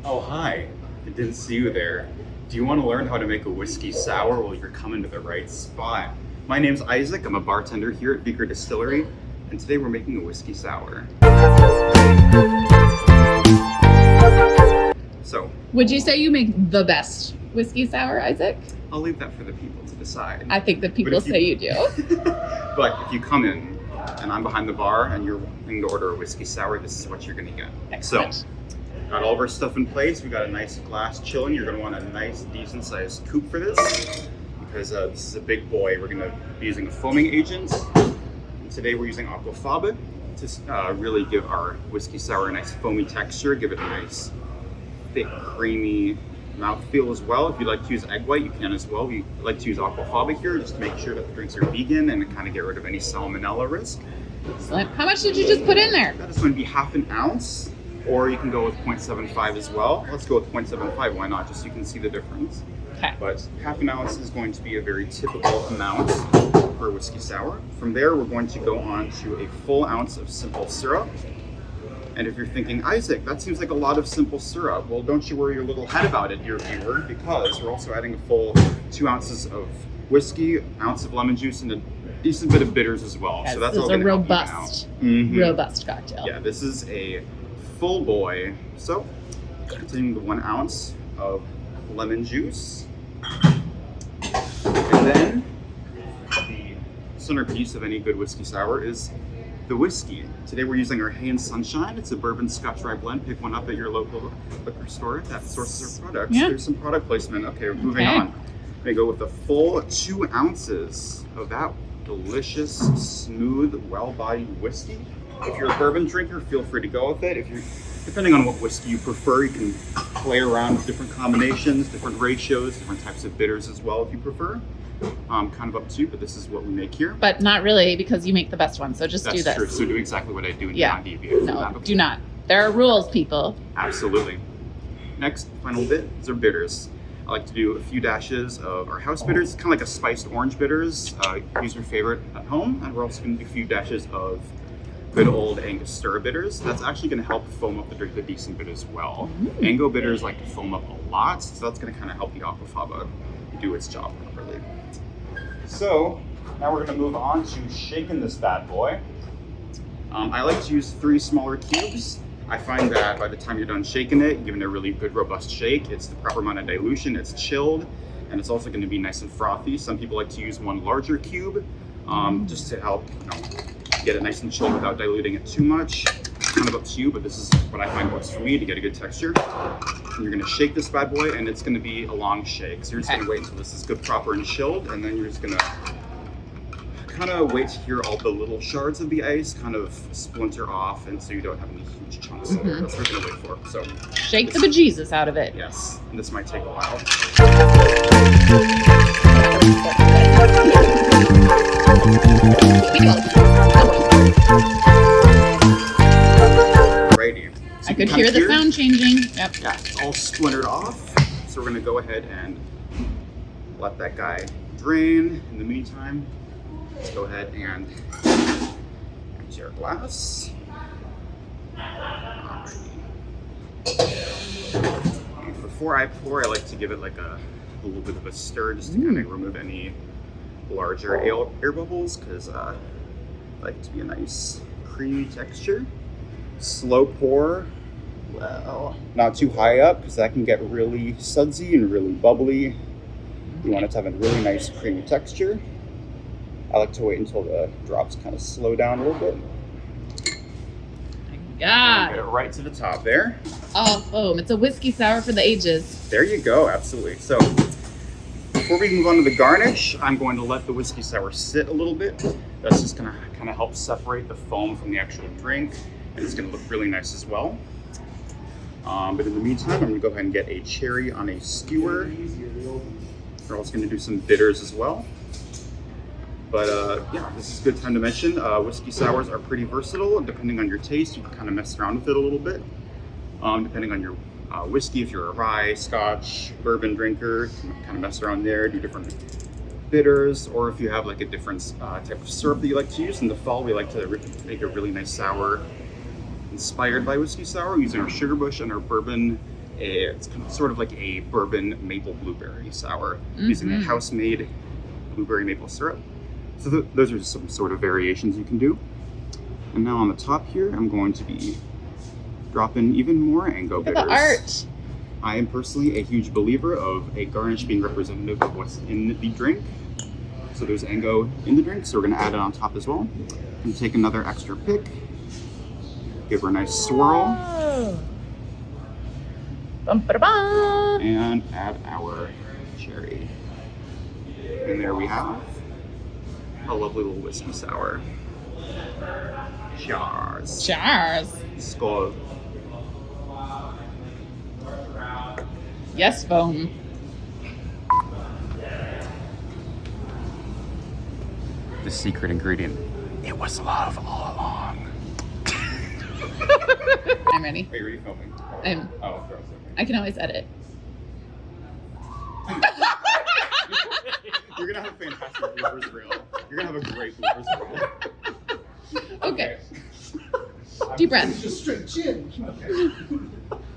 Oh, hi. I didn't see you there. Do you want to learn how to make a whiskey sour? Well, you're coming to the right spot. My name's Isaac. I'm a bartender here at Beaker Distillery, and today we're making a whiskey sour. So, Would you say you make the best whiskey sour, Isaac? I'll leave that for the people to decide. I think that people say you do. But if you come in and I'm behind the bar and you're wanting to order a whiskey sour, this is what you're going to get. Excellent. So, got all of our stuff in place. We got a nice glass chillin'. You're going to want a nice, decent-sized coupe for this because this is a big boy. We're going to be using a foaming agent. And today we're using aquafaba to really give our whiskey sour a nice foamy texture, give it a nice, thick, creamy mouthfeel as well. If you'd like to use egg white, you can as well. We like to use aquafaba here just to make sure that the drinks are vegan and kind of get rid of any salmonella risk. Excellent. How much did you just put in there? That is going to be half an ounce. Or you can go with 0.75 as well. Let's go with 0.75, why not? Just so you can see the difference. Okay. But half an ounce is going to be a very typical amount for a whiskey sour. From there, we're going to go on to a full ounce of simple syrup. And if you're thinking, Isaac, that seems like a lot of simple syrup. Well, don't you worry your little head about it, dear viewer, because we're also adding a full 2 ounces of whiskey, an ounce of lemon juice, and a decent bit of bitters as well. Yes, So that's this all is a going to help robust, you out. robust cocktail. Yeah, this is a full boy. So, continuing the 1 ounce of lemon juice. And then, the centerpiece of any good whiskey sour is the whiskey. Today we're using our Hain Sunshine. It's a bourbon Scotch rye blend. Pick one up at your local liquor store that sources our products. Yeah. There's some product placement. Okay, we're moving Okay. on. We go with a full 2 ounces of that delicious, smooth, well-bodied whiskey. If you're a bourbon drinker, feel free to go with it. If you're, depending on what whiskey you prefer, you can play around with different combinations, different ratios, different types of bitters as well if you prefer. Kind of up to you, but this is what we make here. But not really, because you make the best one. So just do That's this. true. So do exactly what I do and Yeah. do not deviate from No, that. do not. There are rules, people. Absolutely. Next, final bit is our bitters. I like to do a few dashes of our house bitters, kind of like a spiced orange bitters. Use your favorite at home, and we're also going to do a few dashes of good old Angostura bitters. That's actually going to help foam up the drink a decent bit as well. Ango bitters like to foam up a lot, so that's going to kind of help the aquafaba do its job properly. So now we're going to move on to shaking this bad boy. I like to use 3 smaller cubes. I find that by the time you're done shaking it, giving it a really good robust shake, it's the proper amount of dilution, it's chilled, and it's also going to be nice and frothy. Some people like to use 1 larger cube just to help get it nice and chilled without diluting it too much. Kind of up to you, but this is what I find works for me to get a good texture. And you're going to shake this bad boy, and it's going to be a long shake. So you're just going to wait until this is good, proper, and chilled, and then you're just going to kind of wait to hear all the little shards of the ice kind of splinter off, and so you don't have any huge chunks of it. That's what we're going to wait for. So Shake the bejesus out of it. yes, and this might take a while. Righty. So I you could can hear kinda the sound changing. Yep. Yeah, it's all splintered off. So we're gonna go ahead and let that guy drain. In the meantime, let's go ahead and empty our glass. And before I pour, I like to give it like a little bit of a stir just to kind of remove any larger air bubbles, because I like it to be a nice creamy texture. Slow pour. Well, not too high up because that can get really sudsy and really bubbly. You want it to have a really nice creamy texture. I like to wait until the drops kind of slow down a little bit. Get God. it right to the top there. Oh, foam. It's a whiskey sour for the ages. There you go, absolutely. So before we move on to the garnish, I'm going to let the whiskey sour sit a little bit. That's just gonna kind of help separate the foam from the actual drink, and it's gonna look really nice as well. But in the meantime, I'm gonna go ahead and get a cherry on a skewer. We're also gonna do some bitters as well. But yeah, this is a good time to mention, whiskey sours are pretty versatile. Depending on your taste, you can kind of mess around with it a little bit. Depending on your whiskey, if you're a rye, scotch, bourbon drinker, you can kind of mess around there, do different bitters, or if you have like a different type of syrup that you like to use. In the fall, we like to make a really nice sour inspired by whiskey sour using our sugar bush and our bourbon It's kind of, sort of like a bourbon maple blueberry sour using a house-made blueberry maple syrup. So those are just some sort of variations you can do. And now on the top here, I'm going to be dropping even more Ango Look at bitters. the art. I am personally a huge believer of a garnish being representative of what's in the drink. So there's Ango in the drink, so we're going to add it on top as well. And take another extra pick, give her a nice swirl, Bum-ba-da-bum. and add our cherry. And there we have a lovely little whiskey sour. Cheers. Cheers. Skål. Yes, foam. The secret ingredient. It was love all along. I'm ready. Are you ready filming? I'm. Oh, of course. I can always edit. You're gonna have a fantastic bloopers reel. You're gonna have a great bloopers reel. Okay. Deep breath. Just straight chin. Okay.